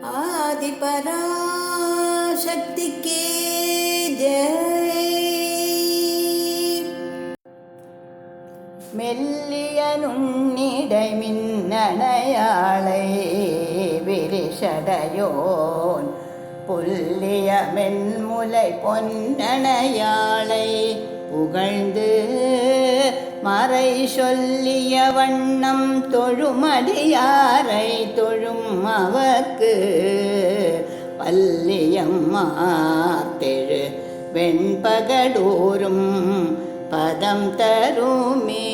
ஆதிபராசக்திக்கே ஜெய். மெல்லிய நுண்ணிடை மின்னணையாளை விரிசடையோன் புல்லிய மென்முலை பொன்னணையாளை புகழ்ந்து மறை சொல்லிய வண்ணம் தொழுமடியாரை தொழும் அவர்க்கு பல்லியம்மாத்தெழு வெண்பகடூரும் பதம் தருமே.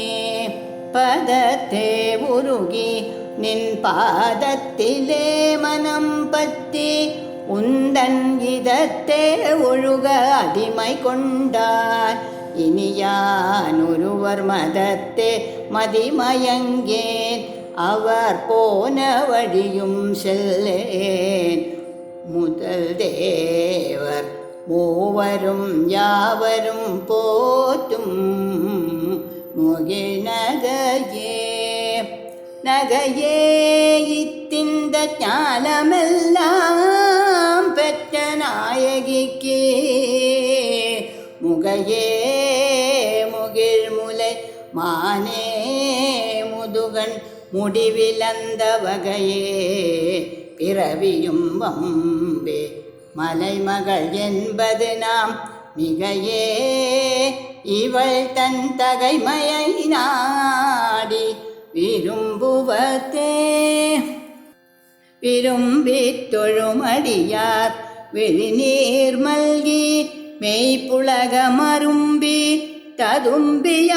பதத்தே உருகி நின் பாதத்திலே மனம் பற்றி உந்தன் இதத்தே ஒழுக அடிமை கொண்டார். இனியான் ஒருவர் மதத்தே மதிமயங்கேன் அவர் போன வழியும் செல்லேன். முதல் தேவர் மூவரும் யாவரும் போற்றும் முகிழ்நகையே. நகையே இத்திந்த ஞானமெல்லாம் பெற்ற நாயகிக்கே முகையே முகிழ்முலை மானே முதுகன் முடிவிலந்த வகையே. பிறவியும் வம்பே மலைமகள் என்பது நாம் மிகையே. இவள் தன் தகைமையை நாடி விரும்புவதே. விரும்பித் தொழுமடியார் விழிநீர் மல்கி மெய்ப்புலக மரும்பி ததும்பியானந்தமாகி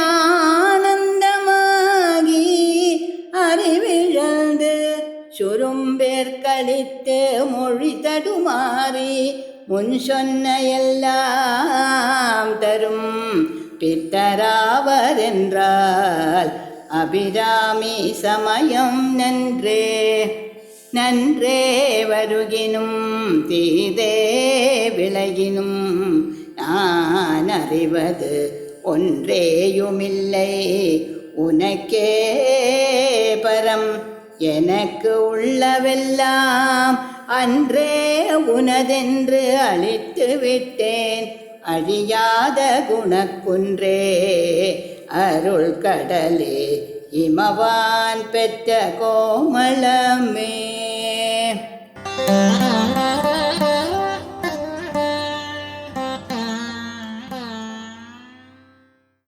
அறிவிழந்து சுரும்பேற்களித்து மொழி தடுமாறி முன் சொன்ன எல்லாம் தரும் பித்தராவரென்றால் அபிராமி சமயம் நன்றே. நன்றே வருகினும் தீதே விலகினும் நான் அறிவது ஒன்றேயுமில்லை உனக்கே பரம். எனக்கு உள்ளவெல்லாம் அன்றே உனதென்று அழித்து விட்டேன். அழியாத குணக்குன்றே அருள் கடலே இமவான் பெற்ற கோமளமே.